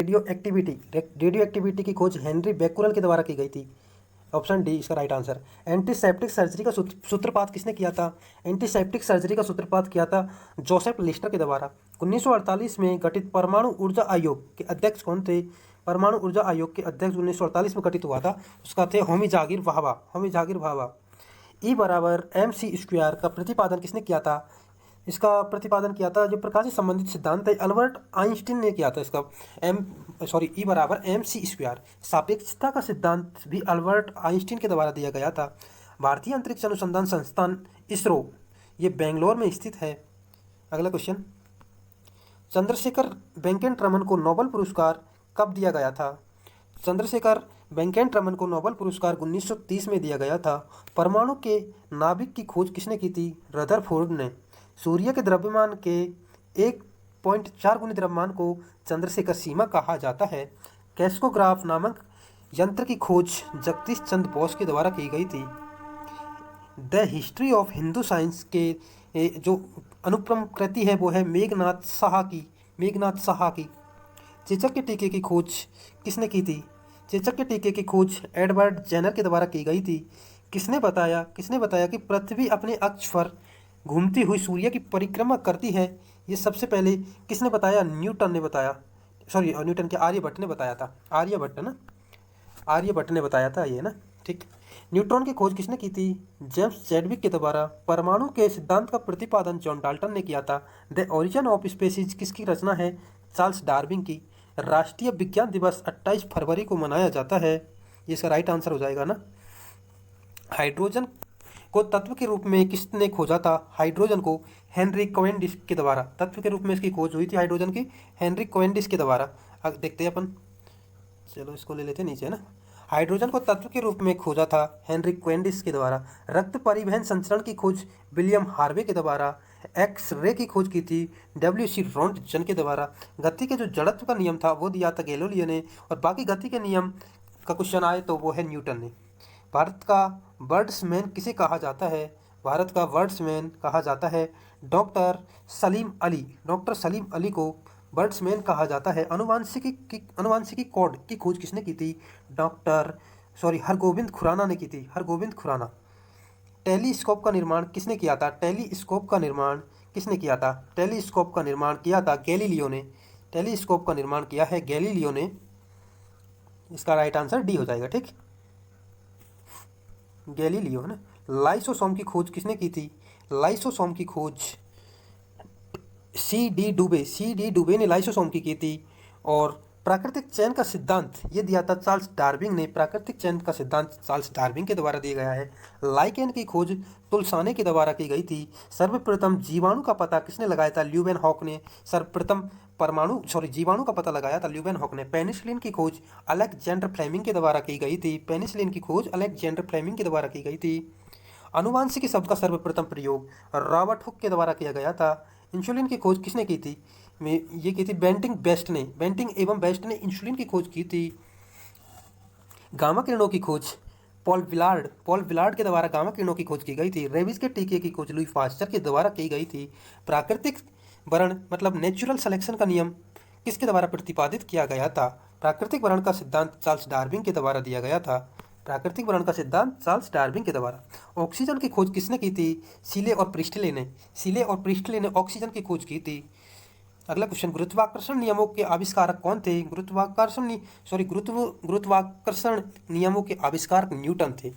Radio activity की खोज Henry Becquerel के द्वारा की गई थी। ऑप्शन डी इसका राइट आंसर। एंटीसेप्टिक सर्जरी का सूत्रपात किसने किया था? एंटीसेप्टिक सर्जरी का सूत्रपात किया था जोसेफ लिस्टर के द्वारा। 1948 में गठित परमाणु ऊर्जा आयोग के अध्यक्ष कौन थे? परमाणु ऊर्जा आयोग के अध्यक्ष 1948 में गठित हुआ था, उसका थे होमी जागिर भाभा। ई बराबर एम सी स्क्वायर का प्रतिपादन किसने किया था? इसका प्रतिपादन किया था जो प्रकाश से संबंधित सिद्धांत है अल्बर्ट आइंस्टीन ने किया था। इसका ई बराबर एम सी स्क्वायर। सापेक्षता का सिद्धांत भी अल्बर्ट आइंस्टीन के द्वारा दिया गया था। भारतीय अंतरिक्ष अनुसंधान संस्थान इसरो ये बेंगलोर में स्थित है। अगला क्वेश्चन, चंद्रशेखर वेंकट रमन को नोबेल पुरस्कार कब दिया गया था? चंद्रशेखर वेंकट रमन को नोबेल पुरस्कार 1930 में दिया गया था। परमाणु के नाभिक की खोज किसने की थी? रदरफोर्ड ने। सूर्य के द्रव्यमान के 1.4 गुनी द्रव्यमान को चंद्रशेखर सीमा कहा जाता है। कैस्कोग्राफ नामक यंत्र की खोज जगदीश चंद्र बोस के द्वारा की गई थी। The history of Hindu science के जो अनुपम कृति है वो है मेघनाथ साहा की। चेचक के टीके की खोज किसने की थी? चेचक के टीके की खोज एडवर्ड जेनर के द्वारा की गई थी। किसने बताया कि पृथ्वी अपने अक्ष पर घूमती हुई सूर्य की परिक्रमा करती है? ये सबसे पहले किसने बताया? न्यूटन ने बताया। न्यूटन के आर्यभट्ट ने बताया था। आर्यभट्ट ने बताया था ये ना, ठीक। न्यूट्रॉन की खोज किसने की थी? जेम्स चैडविक के द्वारा। परमाणु के सिद्धांत का प्रतिपादन जॉन डाल्टन ने किया था। द ओरिजिन ऑफ स्पीसीज किसकी रचना है? चार्ल्स डार्विन की। राष्ट्रीय विज्ञान दिवस 28 फरवरी को मनाया जाता है। ये इसका राइट आंसर हो जाएगा ना। हाइड्रोजन को तत्व के रूप में किसने खोजा था? हाइड्रोजन को हेनरी कैवेंडिश के द्वारा। तत्व के रूप में इसकी खोज हुई थी हाइड्रोजन की हेनरी कैवेंडिश के द्वारा। अब देखते हैं अपन, चलो इसको ले लेते हैं नीचे ना। हाइड्रोजन को तत्व के रूप में खोजा था हेनरी कैवेंडिश के द्वारा। रक्त परिवहन संचरण की खोज विलियम हार्वे के द्वारा। एक्स रे की खोज की थी डब्ल्यू.सी. रोंटजन के द्वारा। गति के जो जड़त्व का नियम था वो दिया था गैलीलियो ने। और बाकी गति के नियम का क्वेश्चन आए तो वो है न्यूटन ने। भारत का बर्ड्समैन किसे कहा जाता है? भारत का बर्ड्समैन कहा जाता है डॉक्टर सलीम अली को बर्ड्समैन कहा जाता है। अनुवांशिकी कोड की खोज किसने की थी? हरगोविंद खुराना ने की थी। टेलीस्कोप का निर्माण किसने किया था? टेलीस्कोप का निर्माण किया था गैलीलियो ने। टेलीस्कोप का निर्माण किया है गैलीलियो ने। इसका राइट आंसर डी हो जाएगा, ठीक। गैलीलियो है ना। लाइसोसोम की खोज किसने की थी? लाइसोसोम की खोज सी डी डुबे ने लाइसोसोम की थी। और प्राकृतिक चयन का सिद्धांत ये दिया था चार्ल्स डार्विन ने। प्राकृतिक चयन का सिद्धांत चार्ल्स डार्विन के द्वारा दिया गया है। लाइकेन की खोज तुलसाने के द्वारा की गई थी। सर्वप्रथम जीवाणु का पता किसने लगाया था? ल्यूवेनहॉक ने। सर्वप्रथम जीवाणु का पता लगाया था ल्यूवेनहॉक ने। पेनिसिलिन की खोज अलेक्जेंडर फ्लेमिंग के द्वारा की गई थी। अनुवांशिकी शब्द का सर्वप्रथम प्रयोग रॉबर्ट हुक के द्वारा किया गया था। इंसुलिन की खोज किसने की थी? ये की थी बेंटिंग एवं बेस्ट ने इंसुलिन की खोज की थी। गामा किरणों की खोज पॉल विलार्ड के द्वारा गामा किरणों की खोज की गई थी। रेबीज के टीके की खोज लुई पास्चर के द्वारा की गई थी। प्राकृतिक वर्ण मतलब नेचुरल सिलेक्शन का नियम किसके द्वारा प्रतिपादित किया गया था? प्राकृतिक वर्ण का सिद्धांत चार्ल्स डार्विन के द्वारा दिया गया था। ऑक्सीजन की खोज किसने की थी? सीले और प्रिस्टले ने ऑक्सीजन की खोज की थी। अगला क्वेश्चन, गुरुत्वाकर्षण नियमों के आविष्कारक कौन थे? गुरुत्वाकर्षण नियमों के आविष्कारक न्यूटन थे।